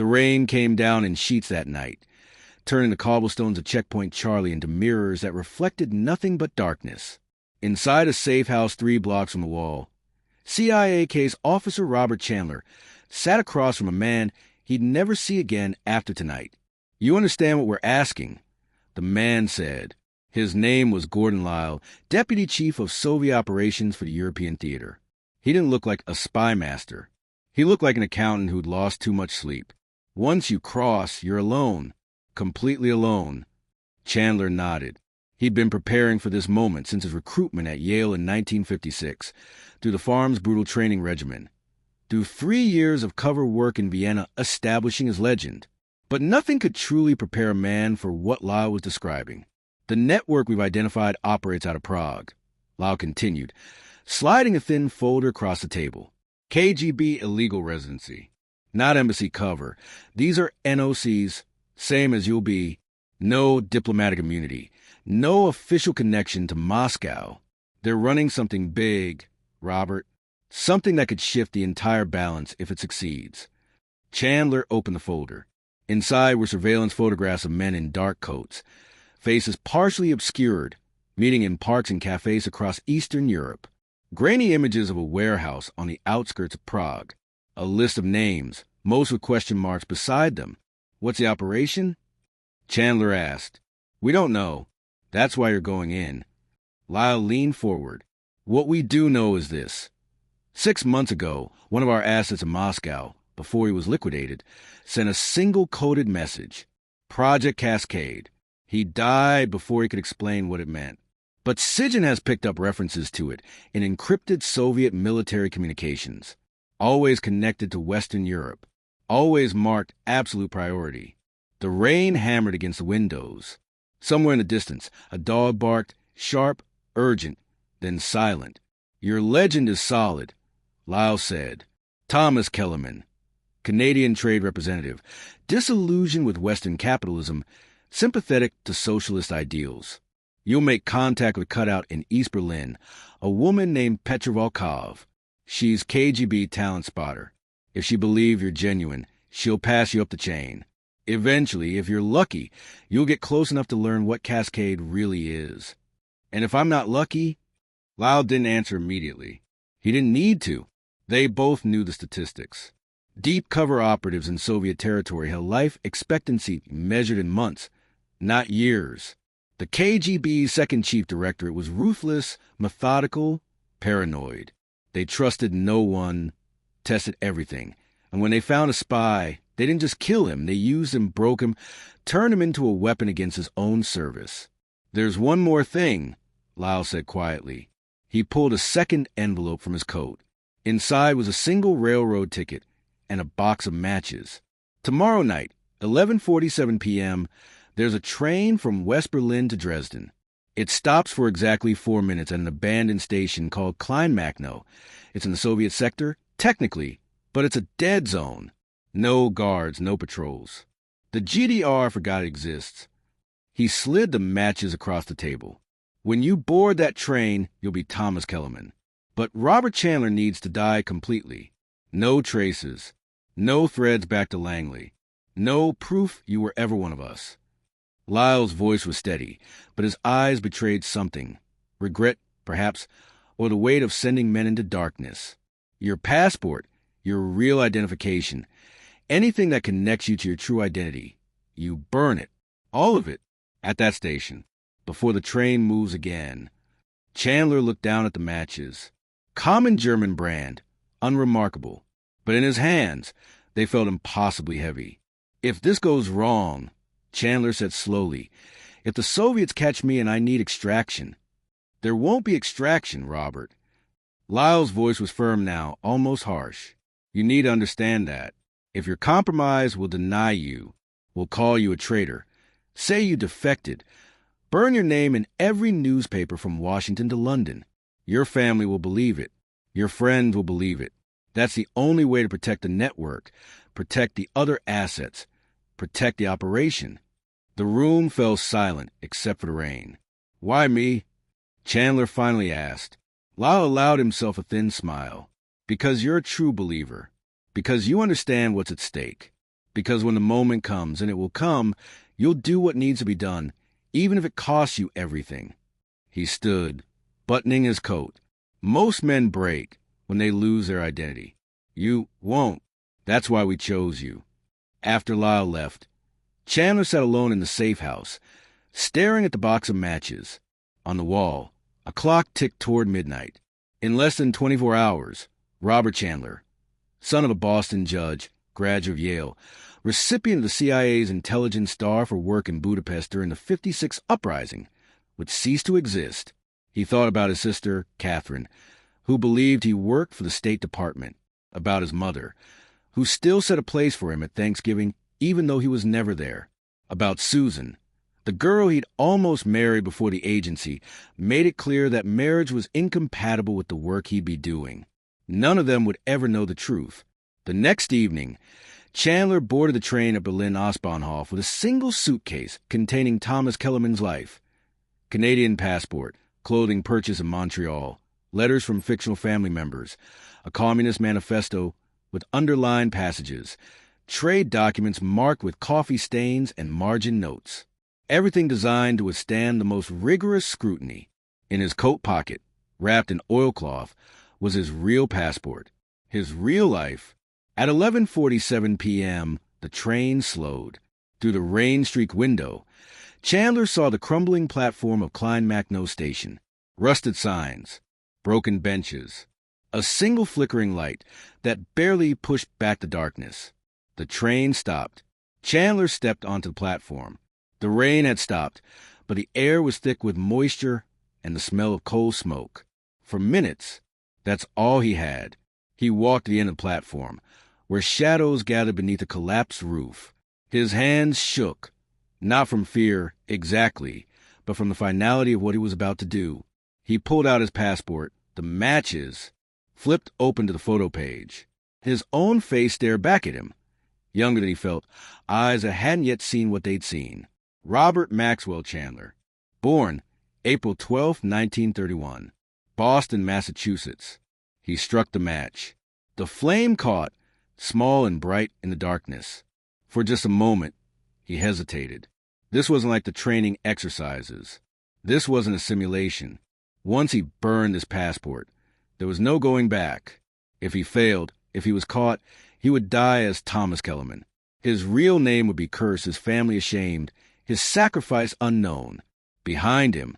The rain came down in sheets that night, turning the cobblestones of Checkpoint Charlie into mirrors that reflected nothing but darkness. Inside a safe house 3 blocks from the wall, CIA case Officer Robert Chandler sat across from a man he'd never see again after tonight. "You understand what we're asking?" the man said. His name was Gordon Lyle, Deputy Chief of Soviet Operations for the European Theater. He didn't look like a spy master. He looked like an accountant who'd lost too much sleep. "Once you cross, you're alone. Completely alone." Chandler nodded. He'd been preparing for this moment since his recruitment at Yale in 1956, through the Farm's brutal training regimen, through 3 years of cover work in Vienna establishing his legend. But nothing could truly prepare a man for what Lyle was describing. "The network we've identified operates out of Prague," Lyle continued, sliding a thin folder across the table. "KGB illegal residency. Not embassy cover. These are NOCs, same as you'll be. No diplomatic immunity. No official connection to Moscow. They're running something big, Robert. Something that could shift the entire balance if it succeeds." Chandler opened the folder. Inside were surveillance photographs of men in dark coats, faces partially obscured, meeting in parks and cafes across Eastern Europe. Grainy images of a warehouse on the outskirts of Prague. A list of names, most with question marks beside them. "What's the operation?" Chandler asked. "We don't know. That's why you're going in." Lyle leaned forward. "What we do know is this. 6 months ago, one of our assets in Moscow, before he was liquidated, sent a single coded message. Project Cascade. He died before he could explain what it meant. But Sigin has picked up references to it in encrypted Soviet military communications, always connected to Western Europe, always marked absolute priority." The rain hammered against the windows. Somewhere in the distance, a dog barked, sharp, urgent, then silent. "Your legend is solid," Lyle said. "Thomas Kellerman, Canadian trade representative, disillusioned with Western capitalism, sympathetic to socialist ideals. You'll make contact with cutout in East Berlin, a woman named Petra Volkov. She's KGB talent spotter. If she believes you're genuine, she'll pass you up the chain. Eventually, if you're lucky, you'll get close enough to learn what Cascade really is. And if I'm not lucky..." Lyle didn't answer immediately. He didn't need to. They both knew the statistics. Deep cover operatives in Soviet territory held life expectancy measured in months, not years. The KGB's second chief directorate was ruthless, methodical, paranoid. They trusted no one, tested everything. And when they found a spy, they didn't just kill him. They used him, broke him, turned him into a weapon against his own service. "There's one more thing," Lyle said quietly. He pulled a second envelope from his coat. Inside was a single railroad ticket and a box of matches. "Tomorrow night, 11:47 p.m., there's a train from West Berlin to Dresden. It stops for exactly 4 minutes at an abandoned station called Kleinmachnow. It's in the Soviet sector, technically, but it's a dead zone. No guards, no patrols. The GDR forgot it exists." He slid the matches across the table. "When you board that train, you'll be Thomas Kellerman. But Robert Chandler needs to die completely. No traces. No threads back to Langley. No proof you were ever one of us." Lyle's voice was steady, but his eyes betrayed something. Regret, perhaps, or the weight of sending men into darkness. "Your passport, your real identification, anything that connects you to your true identity. You burn it, all of it, at that station, before the train moves again." Chandler looked down at the matches. Common German brand, unremarkable. But in his hands, they felt impossibly heavy. "If this goes wrong," Chandler said slowly, "if the Soviets catch me and I need extraction..." "There won't be extraction, Robert." Lyle's voice was firm now, almost harsh. "You need to understand that. If you're compromised, we'll deny you. We'll call you a traitor. Say you defected. Burn your name in every newspaper from Washington to London. Your family will believe it. Your friends will believe it. That's the only way to protect the network, protect the other assets, protect the operation." The room fell silent, except for the rain. "Why me?" Chandler finally asked. Lyle allowed himself a thin smile. "Because you're a true believer. Because you understand what's at stake. Because when the moment comes, and it will come, you'll do what needs to be done, even if it costs you everything. He stood, buttoning his coat. Most men break when they lose their identity. You won't. That's why we chose you. After Lyle left, Chandler sat alone in the safe house, staring at the box of matches. On the wall, a clock ticked toward midnight. In less than 24 hours, Robert Chandler, son of a Boston judge, graduate of Yale, recipient of the CIA's Intelligence Star for work in Budapest during the '56 uprising, would cease to exist. He thought about his sister, Catherine, who believed he worked for the State Department, about his mother, who still set a place for him at Thanksgiving even though he was never there, about Susan, the girl he'd almost married before the agency made it clear that marriage was incompatible with the work he'd be doing. None of them would ever know the truth. The next evening, Chandler boarded the train at Berlin Ostbahnhof with a single suitcase containing Thomas Kellerman's life. Canadian passport, clothing purchased in Montreal, letters from fictional family members, a communist manifesto with underlined passages, trade documents marked with coffee stains and margin notes. Everything designed to withstand the most rigorous scrutiny. In his coat pocket, wrapped in oilcloth, was his real passport, his real life. At 11:47 p.m., the train slowed. Through the rain-streaked window, Chandler saw the crumbling platform of Klein-Macno Station, rusted signs, broken benches, a single flickering light that barely pushed back the darkness. The train stopped. Chandler stepped onto the platform. The rain had stopped, but the air was thick with moisture and the smell of coal smoke. For minutes, that's all he had. He walked to the end of the platform, where shadows gathered beneath a collapsed roof. His hands shook, not from fear exactly, but from the finality of what he was about to do. He pulled out his passport, the matches, flipped open to the photo page. His own face stared back at him, younger than he felt, eyes that hadn't yet seen what they'd seen. Robert Maxwell Chandler, born April 12, 1931, Boston, Massachusetts. He struck the match. The flame caught, small and bright in the darkness. For just a moment, he hesitated. This wasn't like the training exercises. This wasn't a simulation. Once he burned his passport, there was no going back. If he failed, if he was caught, he would die as Thomas Kellerman. His real name would be cursed, his family ashamed, his sacrifice unknown. Behind him,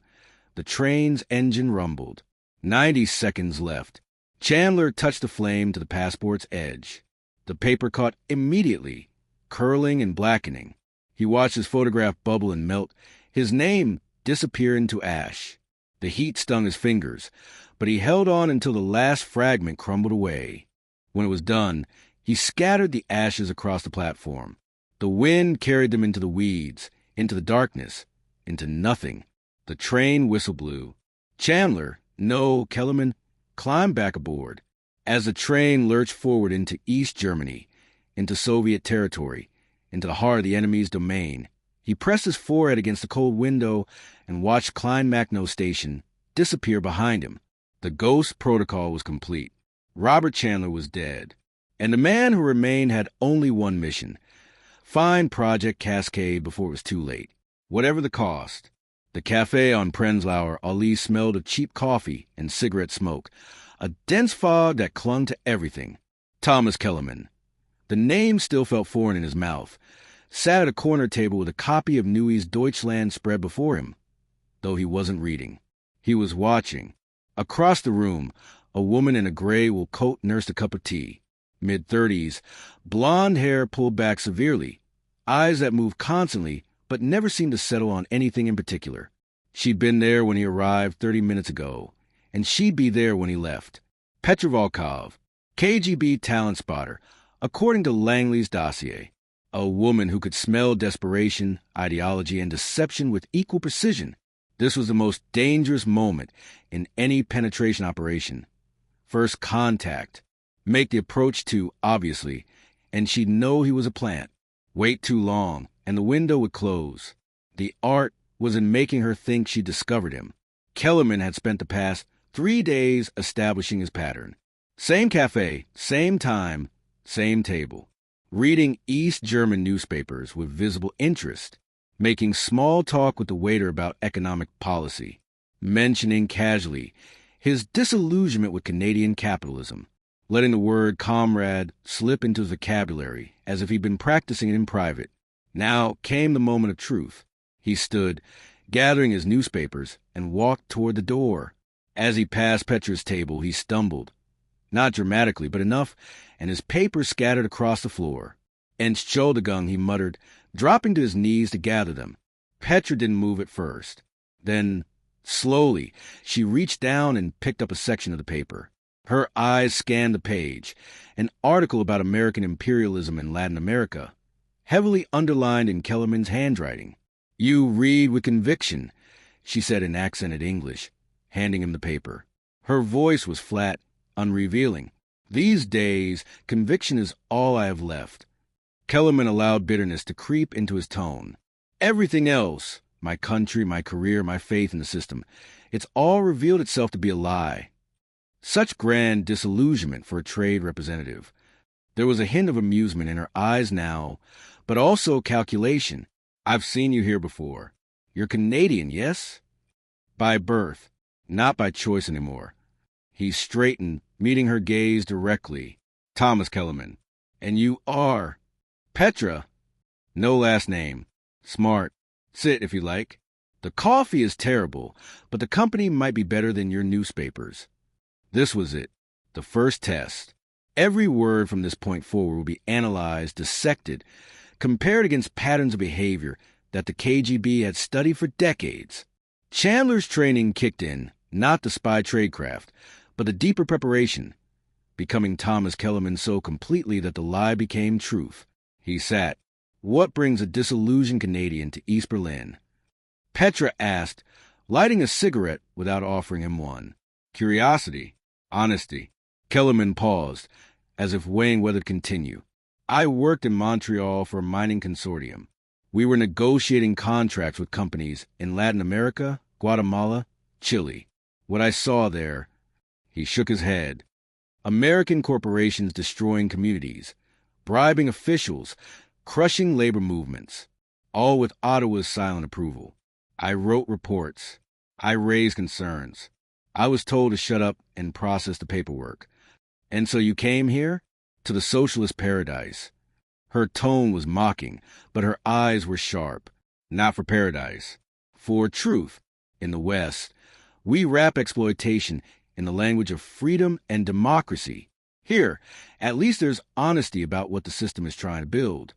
the train's engine rumbled. 90 seconds left. Chandler touched the flame to the passport's edge. The paper caught immediately, curling and blackening. He watched his photograph bubble and melt, his name disappear into ash. The heat stung his fingers, but he held on until the last fragment crumbled away. When it was done, he scattered the ashes across the platform. The wind carried them into the weeds, into the darkness, into nothing. The train whistle blew. Chandler, no, Kellerman, climbed back aboard. As the train lurched forward into East Germany, into Soviet territory, into the heart of the enemy's domain, he pressed his forehead against the cold window and watched Klein-Macno Station disappear behind him. The ghost protocol was complete. Robert Chandler was dead. And the man who remained had only one mission: find Project Cascade before it was too late, whatever the cost. The cafe on Prenzlauer Allee smelled of cheap coffee and cigarette smoke, a dense fog that clung to everything. Thomas Kellerman. The name still felt foreign in his mouth. Sat at a corner table with a copy of Newey's Deutschland spread before him, though he wasn't reading. He was watching. Across the room, a woman in a gray wool coat nursed a cup of tea. Mid-30s, blonde hair pulled back severely, eyes that moved constantly but never seemed to settle on anything in particular. She'd been there when he arrived 30 minutes ago, and she'd be there when he left. Petra Volkov, KGB talent spotter, according to Langley's dossier. A woman who could smell desperation, ideology, and deception with equal precision. This was the most dangerous moment in any penetration operation. First contact. Make the approach too, obviously, and she'd know he was a plant. Wait too long, and the window would close. The art was in making her think she'd discovered him. Kellerman had spent the past 3 days establishing his pattern. Same cafe, same time, same table. reading East German newspapers with visible interest, making small talk with the waiter about economic policy, mentioning casually his disillusionment with Canadian capitalism, letting the word comrade slip into his vocabulary as if he'd been practicing it in private. Now came the moment of truth. He stood, gathering his newspapers, and walked toward the door. As he passed Petra's table, he stumbled. Not dramatically, but enough, and his papers scattered across the floor. Entschuldigung, he muttered, dropping to his knees to gather them. Petra didn't move at first. Then, slowly, she reached down and picked up a section of the paper. Her eyes scanned the page, an article about American imperialism in Latin America, heavily underlined in Kellerman's handwriting. "You read with conviction," she said in accented English, handing him the paper. Her voice was flat, unrevealing. "These days, conviction is all I have left." Kellerman allowed bitterness to creep into his tone. "Everything else, my country, my career, my faith in the system, it's all revealed itself to be a lie." Such grand disillusionment for a trade representative. There was a hint of amusement in her eyes now, but also calculation. "I've seen you here before. You're Canadian, yes?" "By birth, not by choice anymore." He straightened, meeting her gaze directly. "Thomas Kellerman. And you are Petra." "No last name. Smart. Sit if you like. The coffee is terrible, but the company might be better than your newspapers." This was it, the first test. Every word from this point forward would be analyzed, dissected, compared against patterns of behavior that the KGB had studied for decades. Chandler's training kicked in, not the spy tradecraft, but the deeper preparation, becoming Thomas Kellerman so completely that the lie became truth. He sat. What brings a disillusioned Canadian to East Berlin? Petra asked, lighting a cigarette without offering him one. Curiosity. Honesty. Kellerman paused, as if weighing whether to continue. "I worked in Montreal for a mining consortium. We were negotiating contracts with companies in Latin America, Guatemala, Chile. What I saw there," he shook his head, "American corporations destroying communities, bribing officials, crushing labor movements, all with Ottawa's silent approval. I wrote reports. I raised concerns. I was told to shut up and process the paperwork. And so you came here? To the socialist paradise." Her tone was mocking, but her eyes were sharp. "Not for paradise. For truth. In the West, we wrap exploitation in the language of freedom and democracy. Here, at least there's honesty about what the system is trying to build."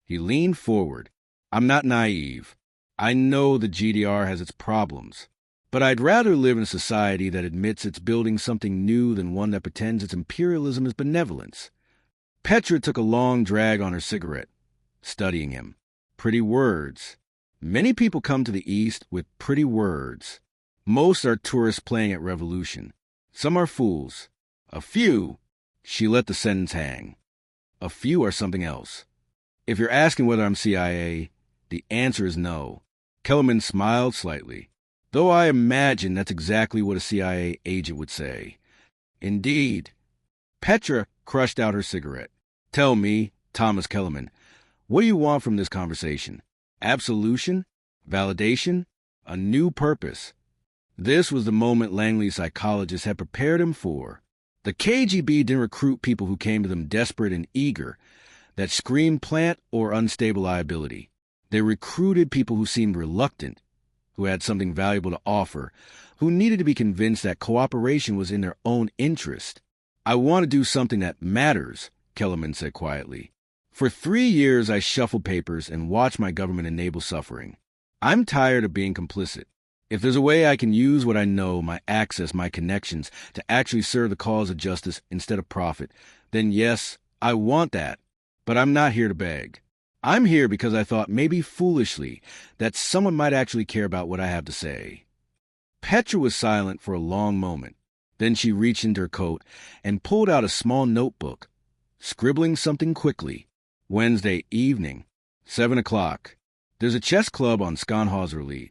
He leaned forward. "I'm not naive. I know the GDR has its problems. But I'd rather live in a society that admits it's building something new than one that pretends its imperialism is benevolence." Petra took a long drag on her cigarette, studying him. Pretty words. Many people come to the East with pretty words. Most are tourists playing at Revolution. Some are fools. A few, she let the sentence hang. A few are something else. If you're asking whether I'm CIA, the answer is no. Kellerman smiled slightly. Though I imagine that's exactly what a CIA agent would say. Indeed. Petra crushed out her cigarette. "Tell me, Thomas Kellerman, what do you want from this conversation? Absolution? Validation? A new purpose?" This was the moment Langley's psychologist had prepared him for. The KGB didn't recruit people who came to them desperate and eager, that screamed plant or unstable liability. They recruited people who seemed reluctant, who had something valuable to offer, who needed to be convinced that cooperation was in their own interest. "I want to do something that matters," Kellerman said quietly. "For 3 years I shuffled papers and watched my government enable suffering. I'm tired of being complicit. If there's a way I can use what I know, my access, my connections, to actually serve the cause of justice instead of profit, then yes, I want that. But I'm not here to beg. I'm here because I thought, maybe foolishly, that someone might actually care about what I have to say." Petra was silent for a long moment. Then she reached into her coat and pulled out a small notebook, scribbling something quickly. "Wednesday evening, 7 o'clock. There's a chess club on Skanhauserallee,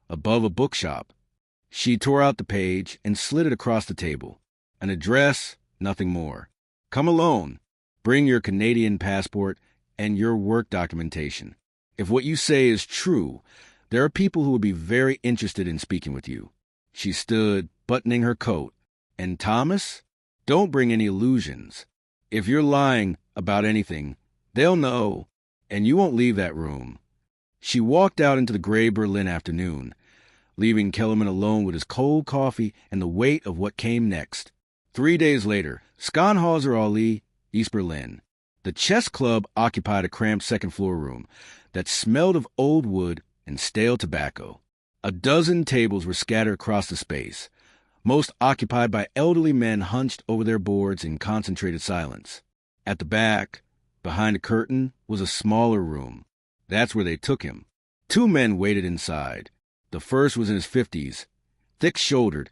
above a bookshop." She tore out the page and slid it across the table. "An address, nothing more. Come alone. Bring your Canadian passport and your work documentation. If what you say is true, there are people who would be very interested in speaking with you." She stood, buttoning her coat. "And Thomas? Don't bring any illusions. If you're lying about anything, they'll know, and you won't leave that room." She walked out into the gray Berlin afternoon, leaving Kellerman alone with his cold coffee and the weight of what came next. 3 days later, Skanhauser Allee, East Berlin. The chess club occupied a cramped second-floor room that smelled of old wood and stale tobacco. A dozen tables were scattered across the space, most occupied by elderly men hunched over their boards in concentrated silence. At the back, behind a curtain, was a smaller room. That's where they took him. 2 men waited inside. The first was in his 50s, thick-shouldered,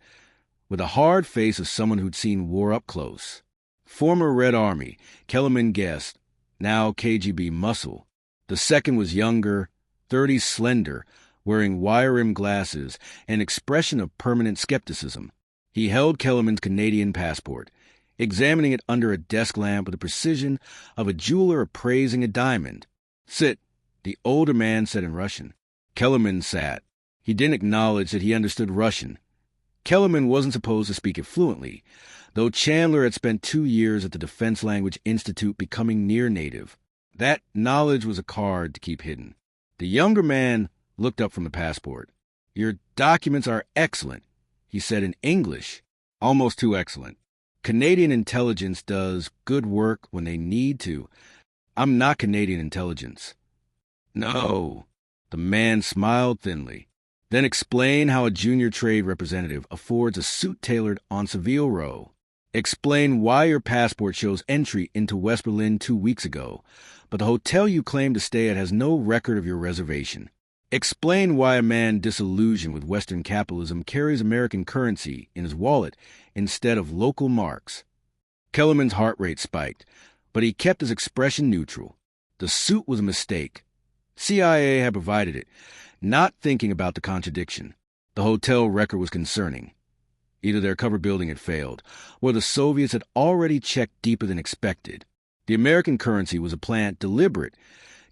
with a hard face of someone who'd seen war up close. Former Red Army, Kellerman guessed, now KGB muscle. The second was younger, 30s, slender, wearing wire-rimmed glasses, an expression of permanent skepticism. He held Kellerman's Canadian passport, examining it under a desk lamp with the precision of a jeweler appraising a diamond. "Sit," the older man said in Russian. Kellerman sat. He didn't acknowledge that he understood Russian. Kellerman wasn't supposed to speak it fluently, though Chandler had spent 2 years at the Defense Language Institute becoming near native. That knowledge was a card to keep hidden. The younger man looked up from the passport. "Your documents are excellent," he said in English, almost too excellent. "Canadian intelligence does good work when they need to. I'm not Canadian intelligence." "No." The man smiled thinly. "Then explain how a junior trade representative affords a suit tailored on Savile Row. Explain why your passport shows entry into West Berlin 2 weeks ago, but the hotel you claim to stay at has no record of your reservation. Explain why a man disillusioned with Western capitalism carries American currency in his wallet instead of local marks." Kellerman's heart rate spiked, but he kept his expression neutral. The suit was a mistake. CIA had provided it, not thinking about the contradiction. The hotel record was concerning. Either their cover building had failed, or the Soviets had already checked deeper than expected. The American currency was a plant deliberate.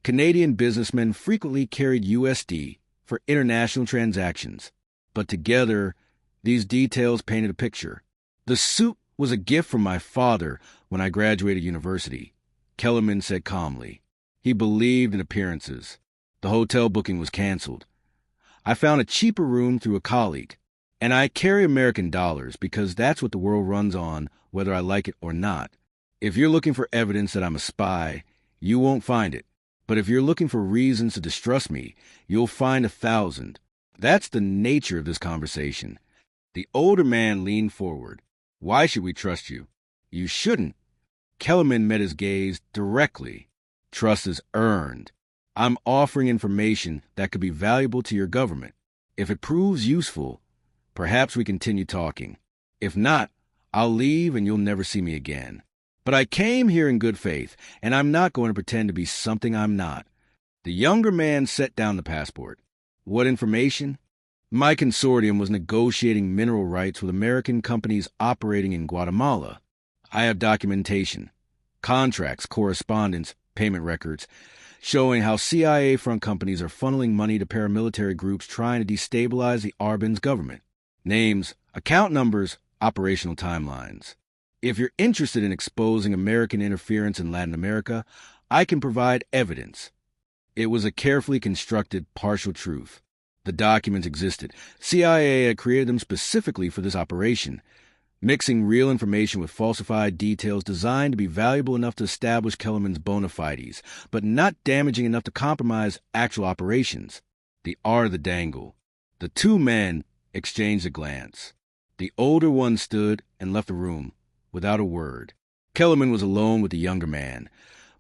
Canadian businessmen frequently carried USD for international transactions. But together, these details painted a picture. "The suit was a gift from my father when I graduated university," Kellerman said calmly. He believed in appearances. The hotel booking was canceled. "I found a cheaper room through a colleague, and I carry American dollars because that's what the world runs on, whether I like it or not. If you're looking for evidence that I'm a spy, you won't find it. But if you're looking for reasons to distrust me, you'll find 1,000. That's the nature of this conversation." The older man leaned forward. "Why should we trust you?" "You shouldn't." Kellerman met his gaze directly. "Trust is earned. I'm offering information that could be valuable to your government. If it proves useful, perhaps we continue talking. If not, I'll leave and you'll never see me again. But I came here in good faith, and I'm not going to pretend to be something I'm not." The younger man set down the passport. "What information?" "My consortium was negotiating mineral rights with American companies operating in Guatemala. I have documentation, contracts, correspondence, payment records, showing how CIA-front companies are funneling money to paramilitary groups trying to destabilize the Arbenz government. Names, account numbers, operational timelines. If you're interested in exposing American interference in Latin America, I can provide evidence." It was a carefully constructed partial truth. The documents existed. CIA had created them specifically for this operation, mixing real information with falsified details designed to be valuable enough to establish Kellerman's bona fides, but not damaging enough to compromise actual operations. The art of the dangle. The 2 men exchanged a glance. The older one stood and left the room, without a word. Kellerman was alone with the younger man,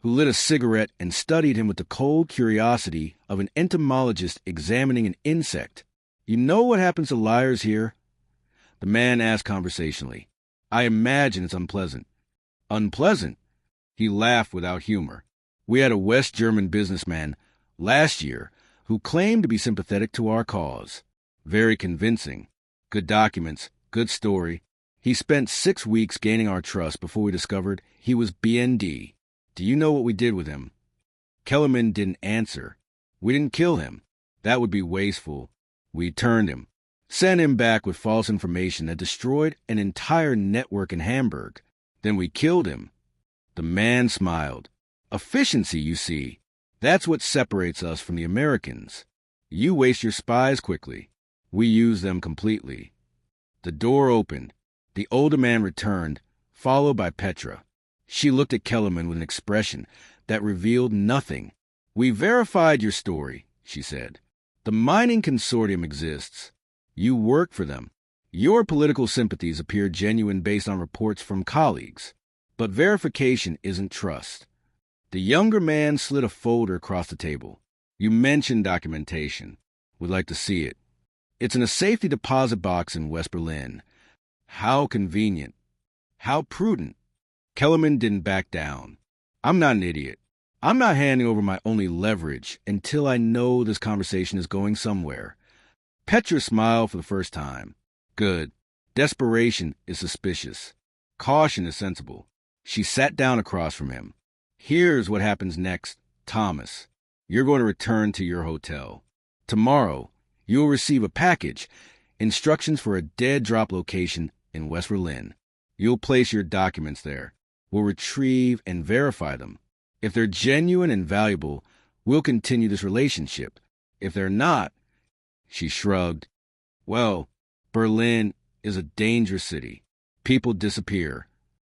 who lit a cigarette and studied him with the cold curiosity of an entomologist examining an insect. "You know what happens to liars here?" The man asked conversationally. "I imagine it's unpleasant." "Unpleasant?" He laughed without humor. "We had a West German businessman last year who claimed to be sympathetic to our cause. Very convincing. Good documents, good story. He spent 6 weeks gaining our trust before we discovered he was BND. Do you know what we did with him? Kellerman didn't answer. We didn't kill him. That would be wasteful. We turned him. Sent him back with false information that destroyed an entire network in Hamburg. Then we killed him. The man smiled. Efficiency, you see. That's what separates us from the Americans. You waste your spies quickly. We use them completely. The door opened. The older man returned, followed by Petra. She looked at Kellerman with an expression that revealed nothing. We verified your story, she said. The mining consortium exists. You work for them. Your political sympathies appear genuine based on reports from colleagues. But verification isn't trust. The younger man slid a folder across the table. You mentioned documentation. Would like to see it. It's in a safety deposit box in West Berlin. How convenient. How prudent. Kellerman didn't back down. I'm not an idiot. I'm not handing over my only leverage until I know this conversation is going somewhere. Petra smiled for the first time. Good. Desperation is suspicious. Caution is sensible. She sat down across from him. Here's what happens next, Thomas. You're going to return to your hotel. Tomorrow, you'll receive a package, instructions for a dead drop location in West Berlin. You'll place your documents there. We'll retrieve and verify them. If they're genuine and valuable, we'll continue this relationship. If they're not, she shrugged. Well, Berlin is a dangerous city. People disappear.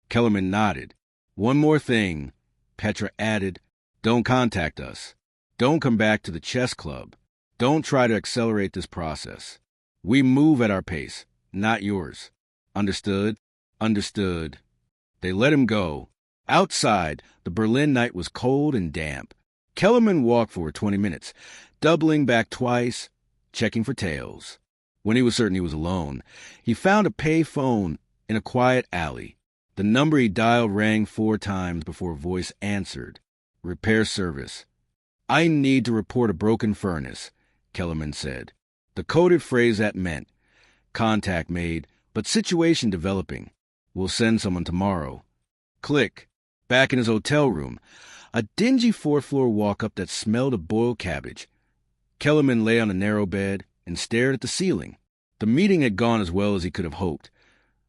Kellerman nodded. One more thing, Petra added. Don't contact us. Don't come back to the chess club. Don't try to accelerate this process. We move at our pace, not yours. Understood? Understood. They let him go. Outside, the Berlin night was cold and damp. Kellerman walked for 20 minutes, doubling back twice, checking for tails. When he was certain he was alone, he found a pay phone in a quiet alley. The number he dialed rang 4 times before a voice answered. Repair service. I need to report a broken furnace, Kellerman said. The coded phrase that meant. Contact made, but situation developing. We'll send someone tomorrow. Click. Back in his hotel room, a dingy 4th-floor walk-up that smelled of boiled cabbage. Kellerman lay on a narrow bed and stared at the ceiling. The meeting had gone as well as he could have hoped,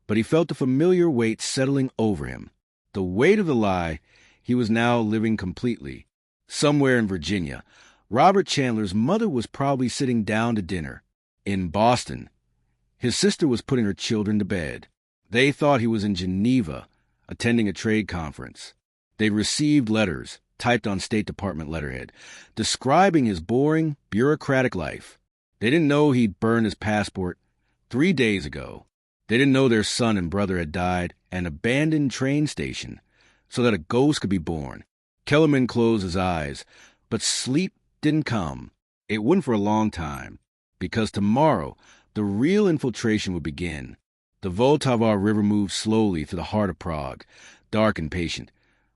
but he felt a familiar weight settling over him. The weight of the lie he was now living completely. Somewhere in Virginia, Robert Chandler's mother was probably sitting down to dinner. In Boston, his sister was putting her children to bed. They thought he was in Geneva, attending a trade conference. They received letters, typed on State Department letterhead, describing his boring, bureaucratic life. They didn't know he'd burned his passport 3 days ago. They didn't know their son and brother had died at an abandoned train station so that a ghost could be born. Kellerman closed his eyes, but sleep didn't come. It wouldn't for a long time, because tomorrow the real infiltration would begin. The Vltava River moved slowly through the heart of Prague, dark and patient,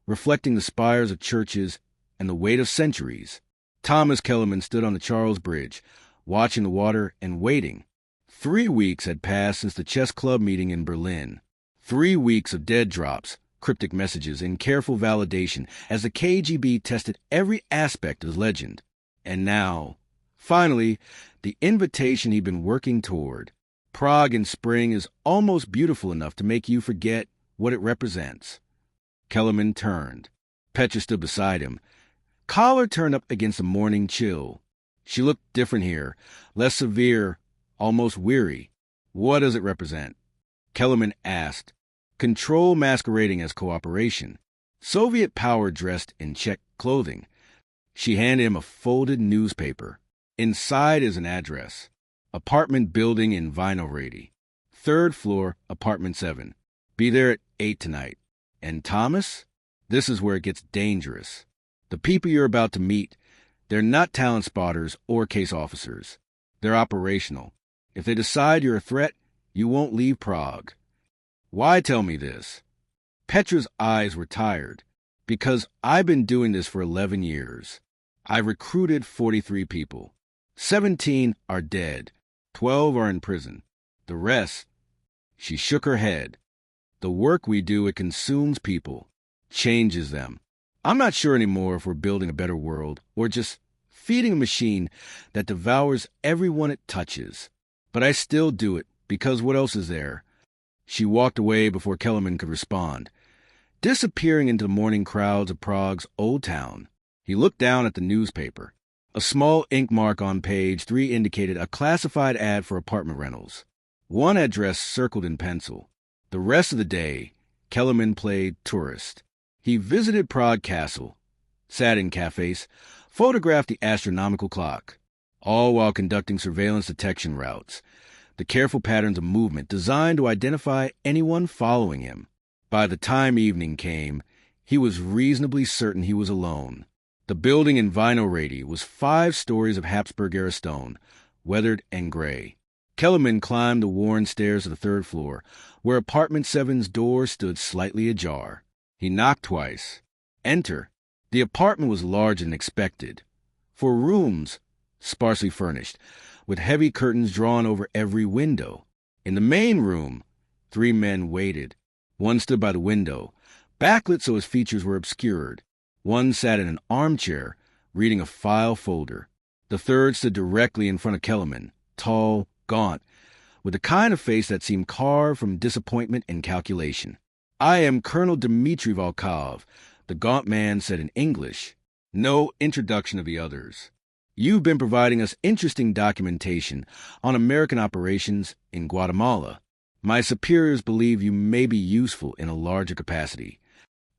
reflecting the spires of churches and the weight of centuries. Thomas Kellerman stood on the Charles Bridge, watching the water and waiting. 3 weeks had passed since the chess club meeting in Berlin. 3 weeks of dead drops, cryptic messages, and careful validation as the KGB tested every aspect of the legend. And now, finally, the invitation he'd been working toward. Prague in spring is almost beautiful enough to make you forget what it represents. Kellerman turned. Petra stood beside him. Collar turned up against the morning chill. She looked different here, less severe, almost weary. What does it represent? Kellerman asked. Control masquerading as cooperation. Soviet power dressed in Czech clothing. She handed him a folded newspaper. Inside is an address. Apartment building in Vinohrady. 3rd floor, apartment 7. Be there at 8 tonight. And Thomas? This is where it gets dangerous. The people you're about to meet, they're not talent spotters or case officers. They're operational. If they decide you're a threat, you won't leave Prague. Why tell me this? Petra's eyes were tired. Because I've been doing this for 11 years. I've recruited 43 people. 17 are dead. 12 are in prison. The rest, she shook her head. The work we do, it consumes people, changes them. I'm not sure anymore if we're building a better world or just feeding a machine that devours everyone it touches. But I still do it, because what else is there? She walked away before Kellerman could respond, disappearing into the morning crowds of Prague's Old Town. He looked down at the newspaper. A small ink mark on page 3 indicated a classified ad for apartment rentals. One address circled in pencil. The rest of the day, Kellerman played tourist. He visited Prague Castle, sat in cafes, photographed the astronomical clock, all while conducting surveillance detection routes, the careful patterns of movement designed to identify anyone following him. By the time evening came, he was reasonably certain he was alone. The building in Winohrady was 5 stories of Habsburg-era stone, weathered and gray. Kellerman climbed the worn stairs to the 3rd floor, where apartment 7's door stood slightly ajar. He knocked twice. Enter. The apartment was larger than expected. 4 rooms, sparsely furnished, with heavy curtains drawn over every window. In the main room, 3 men waited. One stood by the window, backlit so his features were obscured. One sat in an armchair, reading a file folder. The 3rd stood directly in front of Kellerman, tall, gaunt, with the kind of face that seemed carved from disappointment and calculation. "I am Colonel Dmitri Volkov," the gaunt man said in English. No introduction of the others. "You've been providing us interesting documentation on American operations in Guatemala. My superiors believe you may be useful in a larger capacity."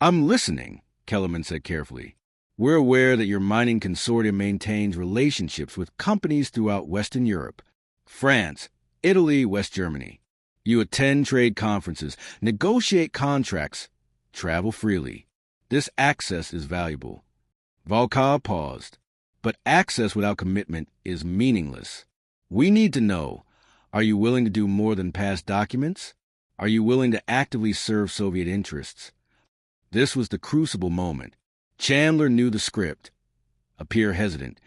"I'm listening," Kellerman said carefully. "We're aware that your mining consortium maintains relationships with companies throughout Western Europe, France, Italy, West Germany. You attend trade conferences, negotiate contracts, travel freely. This access is valuable." Volkov paused. "But access without commitment is meaningless. We need to know, are you willing to do more than pass documents? Are you willing to actively serve Soviet interests?" This was the crucible moment. Chandler knew the script. Appear hesitant.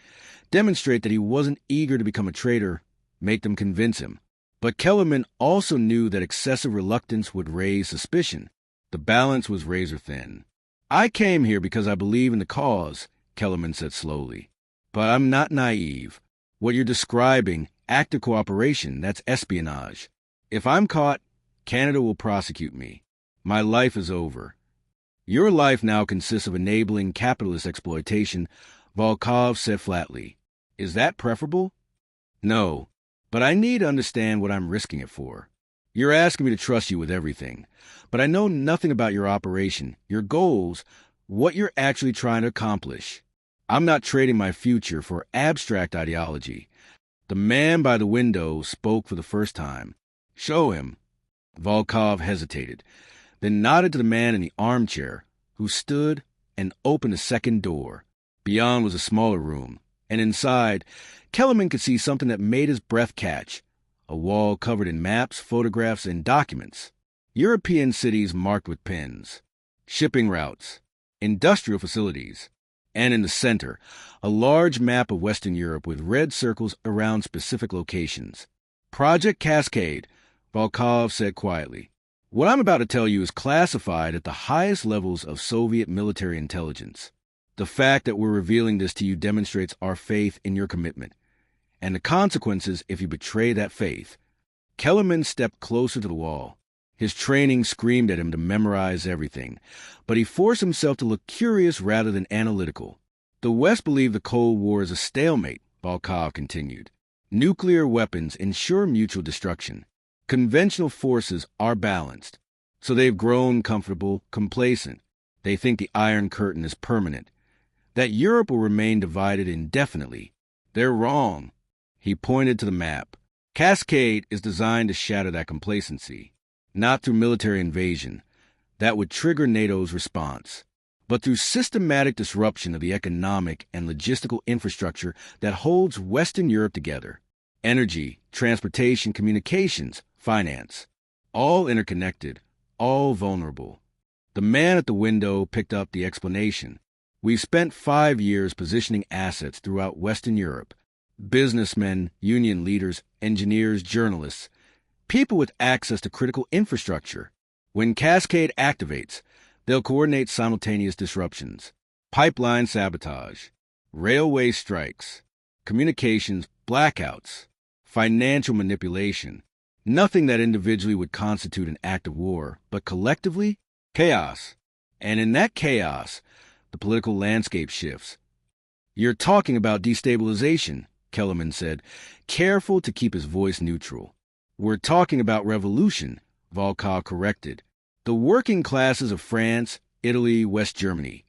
Demonstrate that he wasn't eager to become a traitor. Make them convince him. But Kellerman also knew that excessive reluctance would raise suspicion. The balance was razor thin. "I came here because I believe in the cause," Kellerman said slowly. "But I'm not naive. What you're describing, active cooperation, that's espionage. If I'm caught, Canada will prosecute me. My life is over. Your life now consists of enabling capitalist exploitation," Volkov said flatly. "Is that preferable?" "No, but I need to understand what I'm risking it for. You're asking me to trust you with everything, but I know nothing about your operation, your goals, what you're actually trying to accomplish. I'm not trading my future for abstract ideology." The man by the window spoke for the first time. "Show him." Volkov hesitated, then nodded to the man in the armchair, who stood and opened a second door. Beyond was a smaller room, and inside, Kellerman could see something that made his breath catch. A wall covered in maps, photographs, and documents. European cities marked with pins. Shipping routes. Industrial facilities. And in the center, a large map of Western Europe with red circles around specific locations. "Project Cascade," Volkov said quietly. "What I'm about to tell you is classified at the highest levels of Soviet military intelligence. The fact that we're revealing this to you demonstrates our faith in your commitment, and the consequences if you betray that faith." Kellerman stepped closer to the wall. His training screamed at him to memorize everything, but he forced himself to look curious rather than analytical. "The West believed the Cold War is a stalemate," Volkov continued. "Nuclear weapons ensure mutual destruction. Conventional forces are balanced, so they've grown comfortable, complacent. They think the Iron Curtain is permanent, that Europe will remain divided indefinitely. They're wrong." He pointed to the map. "Cascade is designed to shatter that complacency, not through military invasion. That would trigger NATO's response, but through systematic disruption of the economic and logistical infrastructure that holds Western Europe together. Energy, transportation, communications, finance. All interconnected, all vulnerable." The man at the window picked up the explanation. "We've spent 5 years positioning assets throughout Western Europe. Businessmen, union leaders, engineers, journalists, people with access to critical infrastructure. When Cascade activates, they'll coordinate simultaneous disruptions. pipeline sabotage, railway strikes, communications blackouts, financial manipulation. Nothing that individually would constitute an act of war, but collectively, chaos. And in that chaos, the political landscape shifts. You're talking about destabilization, Kellerman said, careful to keep his voice neutral. We're talking about revolution, Volkov corrected. The working classes of France, Italy, West Germany.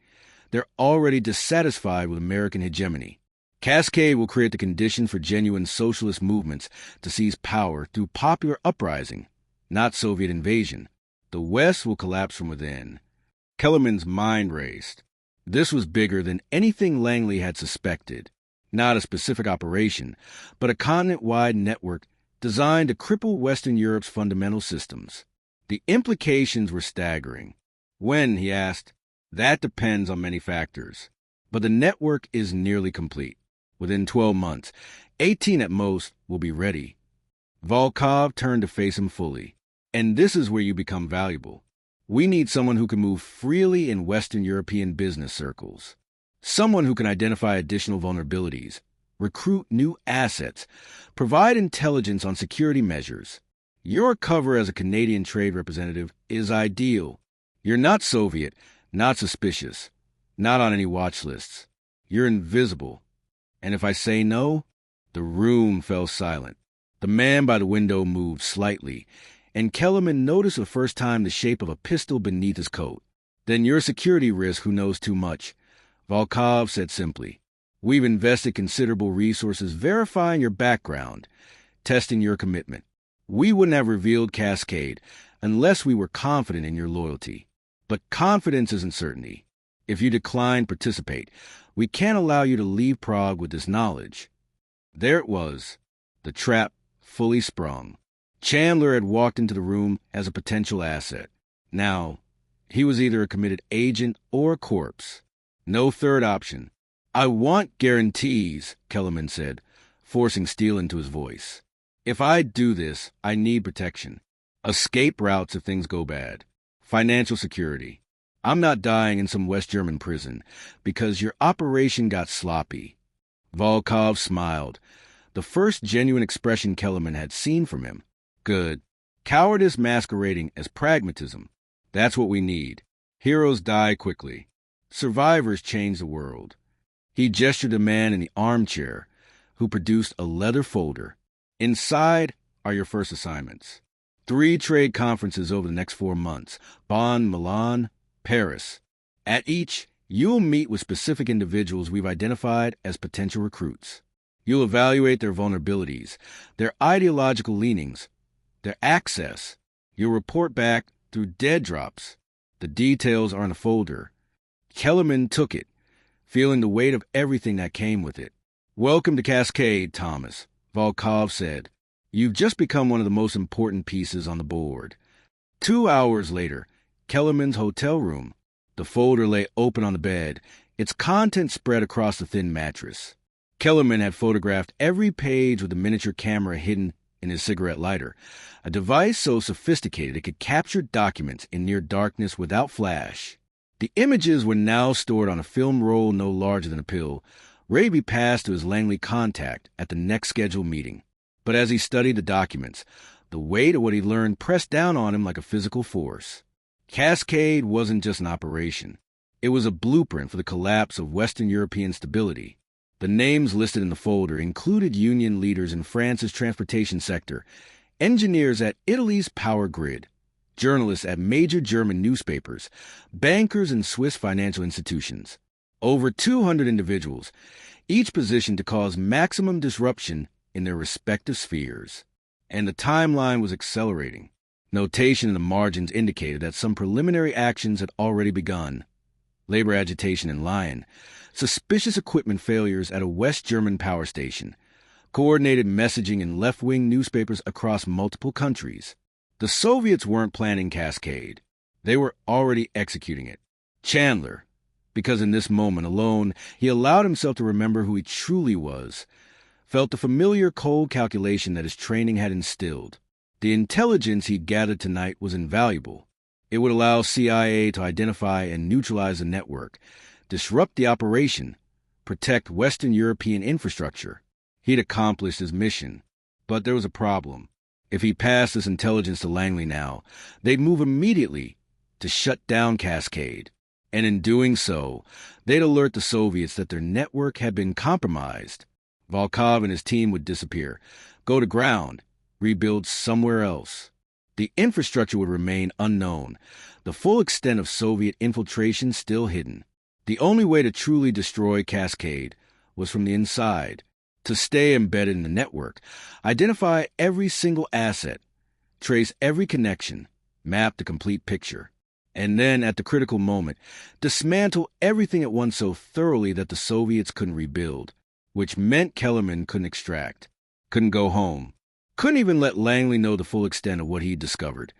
They're already dissatisfied with American hegemony. Cascade will create the condition for genuine socialist movements to seize power through popular uprising, not Soviet invasion. The West will collapse from within. Kellerman's mind raced. This was bigger than anything Langley had suspected. Not a specific operation, but a continent-wide network designed to cripple Western Europe's fundamental systems. The implications were staggering. When, he asked, that depends on many factors. But the network is nearly complete. Within 12 months, 18 at most, will be ready. Volkov turned to face him fully. And this is where you become valuable. We need someone who can move freely in Western European business circles. Someone who can identify additional vulnerabilities, recruit new assets, provide intelligence on security measures. Your cover as a Canadian trade representative is ideal. You're not Soviet, not suspicious, not on any watch lists. You're invisible. And if I say no, the room fell silent. The man by the window moved slightly, and Kellerman noticed for the first time the shape of a pistol beneath his coat. Then you're a security risk who knows too much, Volkov said simply. We've invested considerable resources verifying your background, testing your commitment. We wouldn't have revealed Cascade unless we were confident in your loyalty. But confidence isn't certainty. If you decline to participate, we can't allow you to leave Prague with this knowledge. There it was, the trap fully sprung. Chandler had walked into the room as a potential asset. Now, he was either a committed agent or a corpse. No third option. I want guarantees, Kellerman said, forcing steel into his voice. If I do this, I need protection. Escape routes if things go bad. Financial security. I'm not dying in some West German prison because your operation got sloppy. Volkov smiled, the first genuine expression Kellerman had seen from him. Good. Cowardice masquerading as pragmatism. That's what we need. Heroes die quickly. Survivors change the world. He gestured to the man in the armchair, who produced a leather folder. Inside are your first assignments. 3 trade conferences over the next 4 months. Bonn, Milan, Paris. At each, you'll meet with specific individuals we've identified as potential recruits. You'll evaluate their vulnerabilities, their ideological leanings, their access. You'll report back through dead drops. The details are in a folder. Kellerman took it, feeling the weight of everything that came with it. Welcome to Cascade, Thomas, Volkov said. You've just become one of the most important pieces on the board. 2 hours later, Kellerman's hotel room. The folder lay open on the bed, its contents spread across the thin mattress. Kellerman had photographed every page with a miniature camera hidden in his cigarette lighter, a device so sophisticated it could capture documents in near darkness without flash. The images were now stored on a film roll no larger than a pill, ready to be passed to his Langley contact at the next scheduled meeting. But as he studied the documents, the weight of what he learned pressed down on him like a physical force. Cascade wasn't just an operation. It was a blueprint for the collapse of Western European stability. The names listed in the folder included union leaders in France's transportation sector, engineers at Italy's power grid, journalists at major German newspapers, bankers in Swiss financial institutions. Over 200 individuals, each positioned to cause maximum disruption in their respective spheres. And the timeline was accelerating. Notation in the margins indicated that some preliminary actions had already begun. Labor agitation in Lyon, suspicious equipment failures at a West German power station, coordinated messaging in left-wing newspapers across multiple countries. The Soviets weren't planning Cascade. They were already executing it. Chandler, because in this moment alone he allowed himself to remember who he truly was, felt the familiar cold calculation that his training had instilled. The intelligence he'd gathered tonight was invaluable. It would allow CIA to identify and neutralize the network, disrupt the operation, protect Western European infrastructure. He'd accomplished his mission. But there was a problem. If he passed this intelligence to Langley now, they'd move immediately to shut down Cascade. And in doing so, they'd alert the Soviets that their network had been compromised. Volkov and his team would disappear, go to ground, rebuild somewhere else. The infrastructure would remain unknown, the full extent of Soviet infiltration still hidden. The only way to truly destroy Cascade was from the inside, to stay embedded in the network, identify every single asset, trace every connection, map the complete picture, and then, at the critical moment, dismantle everything at once so thoroughly that the Soviets couldn't rebuild, which meant Kellerman couldn't extract, couldn't go home, couldn't even let Langley know the full extent of what he'd discovered,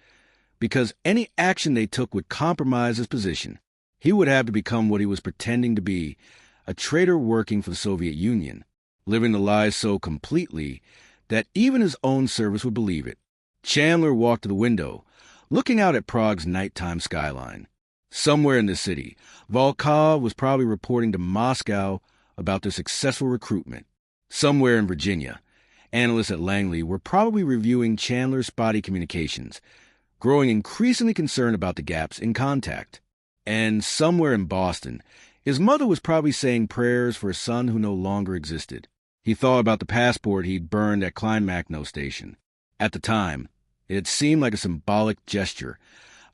because any action they took would compromise his position. He would have to become what he was pretending to be, a traitor working for the Soviet Union, living the lies so completely that even his own service would believe it. Chandler walked to the window, looking out at Prague's nighttime skyline. Somewhere in the city, Volkov was probably reporting to Moscow about their successful recruitment. Somewhere in Virginia, analysts at Langley were probably reviewing Chandler's spotty communications, growing increasingly concerned about the gaps in contact. And somewhere in Boston, his mother was probably saying prayers for a son who no longer existed. He thought about the passport he'd burned at Kleinmachnow Station. At the time, it had seemed like a symbolic gesture,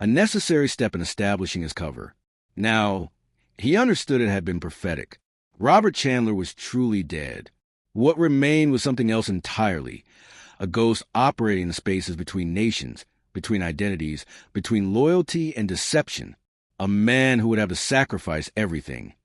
a necessary step in establishing his cover. Now, he understood it had been prophetic. Robert Chandler was truly dead. What remained was something else entirely, a ghost operating in the spaces between nations, between identities, between loyalty and deception. A man who would have to sacrifice everything,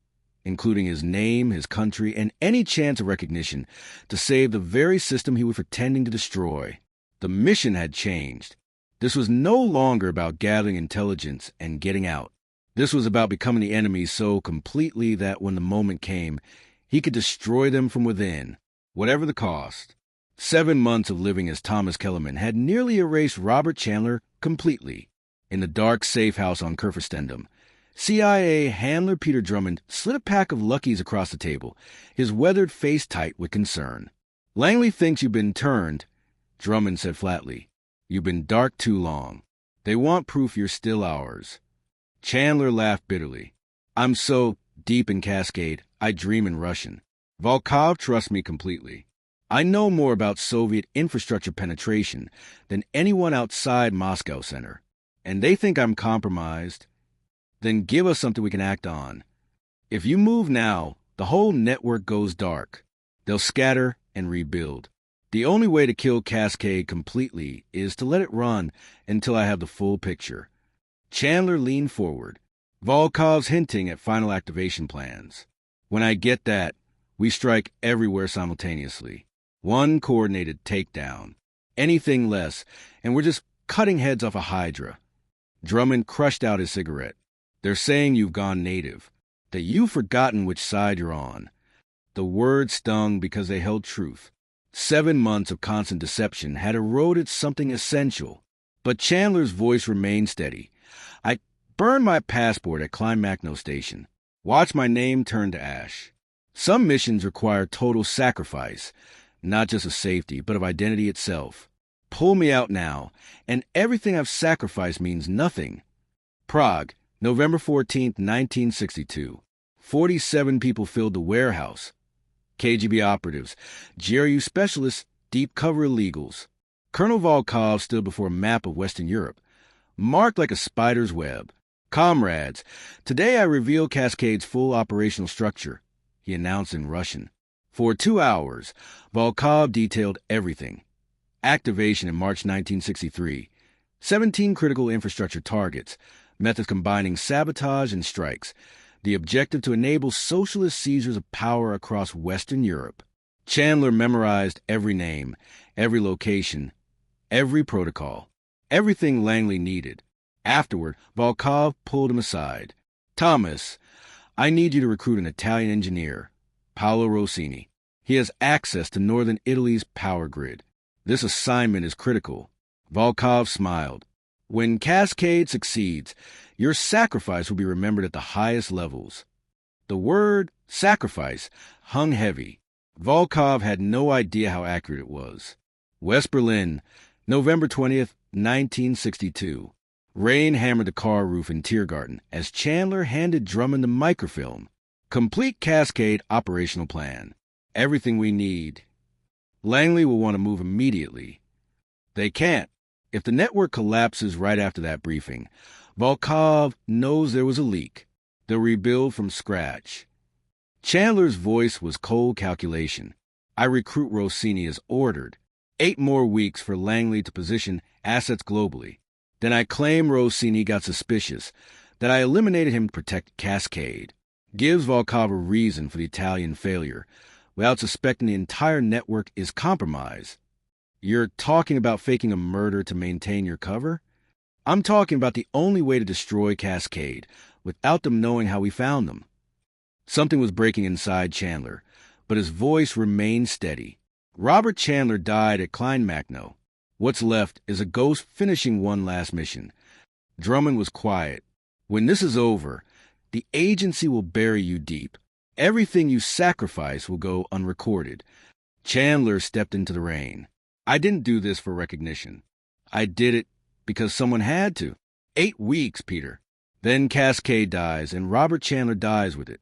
including his name, his country, and any chance of recognition, to save the very system he was pretending to destroy. The mission had changed. This was no longer about gathering intelligence and getting out. This was about becoming the enemy so completely that when the moment came, he could destroy them from within, whatever the cost. 7 months of living as Thomas Kellerman had nearly erased Robert Chandler completely. In the dark safe house on Kurfürstendamm, CIA handler Peter Drummond slid a pack of Luckies across the table, his weathered face tight with concern. "Langley thinks you've been turned," Drummond said flatly. "You've been dark too long. They want proof you're still ours." Chandler laughed bitterly. "I'm so deep in Cascade, I dream in Russian. Volkov trusts me completely. I know more about Soviet infrastructure penetration than anyone outside Moscow Center. And they think I'm compromised. Then give us something we can act on. If you move now, the whole network goes dark. They'll scatter and rebuild. The only way to kill Cascade completely is to let it run until I have the full picture." Chandler leaned forward. "Volkov's hinting at final activation plans. When I get that, we strike everywhere simultaneously. One coordinated takedown. Anything less, and we're just cutting heads off a hydra." Drummond crushed out his cigarette. "They're saying you've gone native, that you've forgotten which side you're on." The words stung because they held truth. 7 months of constant deception had eroded something essential. But Chandler's voice remained steady. "I burned my passport at Kleinmachnow Station. Watch my name turn to ash. Some missions require total sacrifice, not just of safety, but of identity itself. Pull me out now, and everything I've sacrificed means nothing." Prague, November 14, 1962. 47 people filled the warehouse. KGB operatives, GRU specialists, deep cover illegals. Colonel Volkov stood before a map of Western Europe, marked like a spider's web. "Comrades, today I reveal Cascade's full operational structure," he announced in Russian. For 2 hours, Volkov detailed everything. Activation in March 1963. 17 critical infrastructure targets, methods combining sabotage and strikes. The objective to enable socialist seizures of power across Western Europe. Chandler memorized every name, every location, every protocol, everything Langley needed. Afterward, Volkov pulled him aside. "Thomas, I need you to recruit an Italian engineer, Paolo Rossini. He has access to northern Italy's power grid. This assignment is critical." Volkov smiled. "When Cascade succeeds, your sacrifice will be remembered at the highest levels." The word sacrifice hung heavy. Volkov had no idea how accurate it was. West Berlin, November 20th, 1962. Rain hammered the car roof in Tiergarten as Chandler handed Drummond the microfilm. Complete Cascade operational plan. Everything we need. Langley will want to move immediately. They can't. If the network collapses right after that briefing, Volkov knows there was a leak. They'll rebuild from scratch. Chandler's voice was cold calculation. I recruit Rossini as ordered. 8 more weeks for Langley to position assets globally. Then I claim Rossini got suspicious, that I eliminated him to protect Cascade. Gives Volkov a reason for the Italian failure, without suspecting the entire network is compromised. You're talking about faking a murder to maintain your cover? I'm talking about the only way to destroy Cascade, without them knowing how we found them. Something was breaking inside Chandler, but his voice remained steady. Robert Chandler died at Kleinmachnow. What's left is a ghost finishing one last mission. Drummond was quiet. When this is over, the agency will bury you deep. Everything you sacrifice will go unrecorded. Chandler stepped into the rain. I didn't do this for recognition. I did it because someone had to. 8 weeks, Peter. Then Cascade dies, and Robert Chandler dies with it.